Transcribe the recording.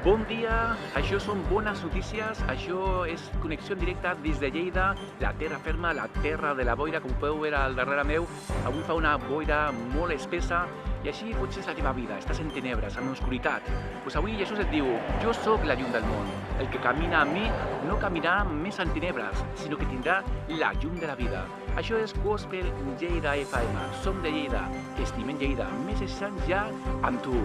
Bon dia, això són bones notícies, això és connexió en directe des de Lleida, la terra ferma, la terra de la boira, com podeu veure al darrere meu. Avui fa una boira molt espessa i així potser és la teva vida, estàs en tenebres, en oscuritat. Doncs avui Jesús et diu, jo sóc la llum del món, el que camina amb mi no caminarà més en tenebres, sinó que tindrà la llum de la vida. Això és Gospel Lleida FM, som de Lleida, estimem Lleida, més estant ja amb tu.